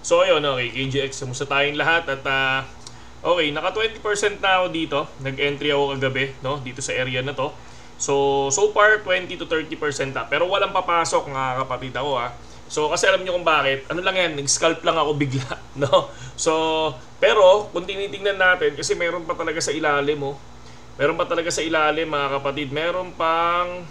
So ayun, okay, KGX, kumusta tayong lahat at okay, naka 20% na ako dito. Nag-entry ako kagabi, no, dito sa area na to. So far 20 to 30% na. Pero walang papasok mga kapatid ako So kasi alam niyo kung bakit. Ano lang yan, nag-scalp lang ako bigla, no? So, pero kung tinitingnan natin kasi meron pa talaga sa ilalim, oh. Meron pa talaga sa ilalim mga kapatid. Meron pang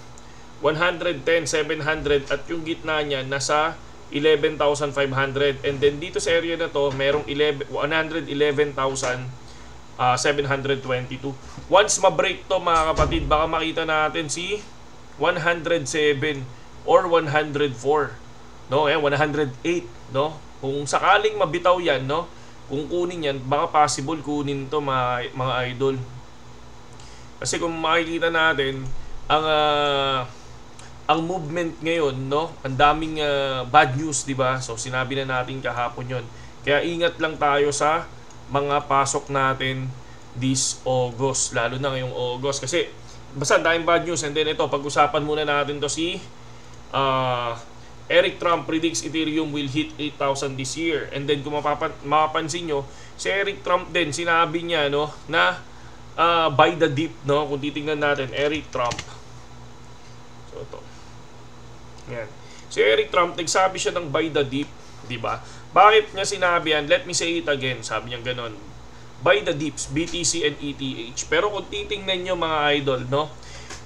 110, 700 at yung gitna niya nasa 11,500. And then dito sa area na to, merong 111,722. Once ma-break to mga kapatid, baka makita natin si 107 or 104. No, 108, no? Kung sakaling mabitaw 'yan, no? Kung kunin 'yan, baka possible kunin to mga idol. Kasi kung makikita natin ang movement ngayon, no? Ang daming bad news, 'di ba? So sinabi na natin kahapon 'yon. Kaya ingat lang tayo sa mga pasok natin this August, lalo na ngayong August kasi basta daming bad news. And then ito, pag-usapan muna natin to si Eric Trump predicts Ethereum will hit 8,000 this year. And then kung mapapansin nyo, si Eric Trump din, sinabi niya, no, na buy the dip, no? Kung titingnan natin, Eric Trump. So ito. Yan. Si Eric Trump, nagsabi siya ng buy the dip, di ba? Bakit niya sinabi yan? Let me say it again. Sabi niya ganon. Buy the dips, BTC and ETH. Pero kung titingnan nyo mga idol, no?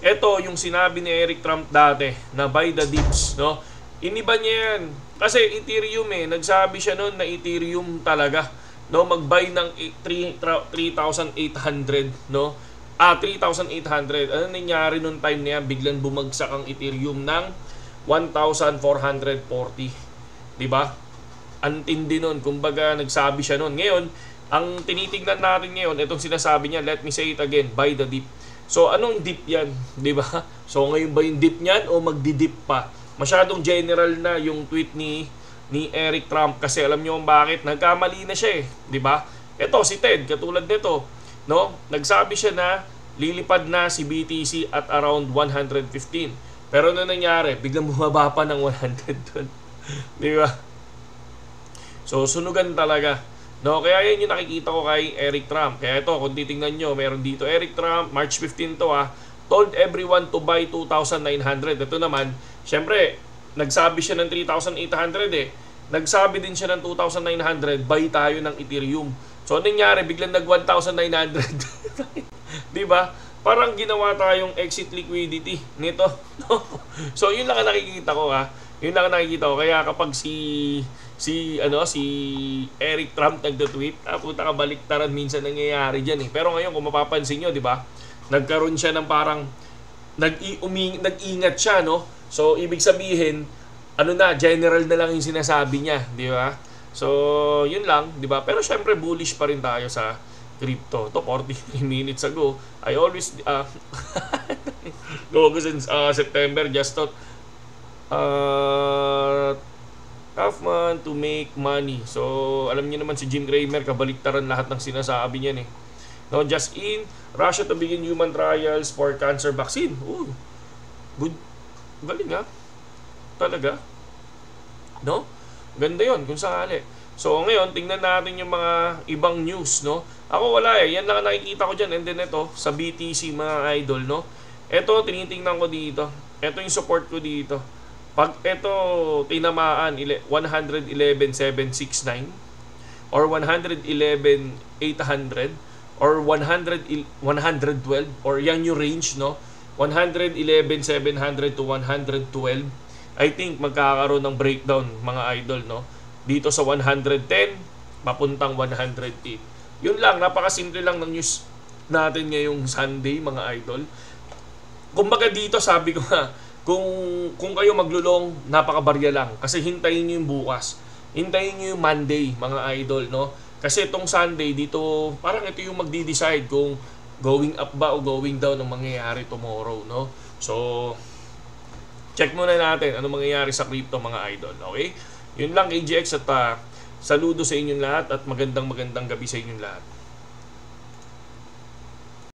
Ito yung sinabi ni Eric Trump dati na buy the dips, no? Iniba niya yan. Kasi Ethereum nagsabi siya noon na Ethereum talaga, no, mag-buy ng 3,800, no? 3,800. Ano nangyari noong time na yan? Biglang bumagsak ang Ethereum ng 1,440. 'Di ba? Antindi noon. Kumbaga nagsabi siya noon. Ngayon, ang tinitingnan natin ngayon, itong sinasabi niya, let me say it again, buy the dip. So anong dip 'yan, 'di ba? So ngayon ba yung dip niyan o magdi-dip pa? Masyadong general na yung tweet ni Eric Trump kasi alam niyo kung bakit, nagkamali na siya 'di ba? Ito si Ted, katulad nito, no? Nagsabi siya na lilipad na si BTC at around 115. Pero ano nangyari? Biglang bumaba pa ng 100 doon. 'Di ba? So sunugan talaga. No, kaya yan yung nakikita ko kay Eric Trump. Kaya ito, kung titingnan nyo, meron dito Eric Trump, March 15 to told everyone to buy 2,900. Ito naman, syempre, nagsabi siya ng 3,800 Nagsabi din siya ng 2,900, buy tayo ng Ethereum. So, anong nangyari? Biglang nag 1,900. Diba? Parang ginawa tayong exit liquidity nito. So, yun lang ang nakikita ko Yun lang ang nakikita ko. Kaya kapag si Eric Trump nagda-tweet, puta ka, baliktaran minsan nangyayari diyan Pero ngayon kung mapapansin niyo, 'di ba? Nagkaroon siya ng parang nag-ingat siya, no? So ibig sabihin, general na lang yung sinasabi niya, 'di ba? So, yun lang, 'di ba? Pero syempre bullish pa rin tayo sa crypto. To 43 minutes ago, I always go since September, just thought tough man to make money. So, alam niyo naman si Jim Cramer, kabaliktaran lahat ng sinasabi niya No, just in Russia to begin human trials for cancer vaccine. Ooh. Good. Galing Talaga. No? Ganda 'yon kung sakali. So, ngayon tingnan natin yung mga ibang news, no? Ako wala Yan lang ang nakikita ko diyan. And then ito sa BTC mga idol, no? Ito tinitingnan ko dito. Ito yung support ko dito. Pag ito tinamaan 111,769 or 111,800 or 112 or yan yung range, no? 111,700 to 112, I think magkakaroon ng breakdown mga idol, no? Dito sa 110 papuntang 108. Yun lang, napakasimple lang ng news natin ngayong Sunday mga idol. Kumbaga dito sabi ko kung kayo maglulong, napakabarya lang. Kasi hintayin nyo yung bukas. Hintayin nyo yung Monday, mga idol, no? Kasi itong Sunday, dito, parang ito yung magdi-decide kung going up ba o going down ang mangyayari tomorrow, no? So, check muna natin ano mangyayari sa crypto, mga idol, okay? Yun lang, KGX, at saludo sa inyong lahat at magandang gabi sa inyong lahat.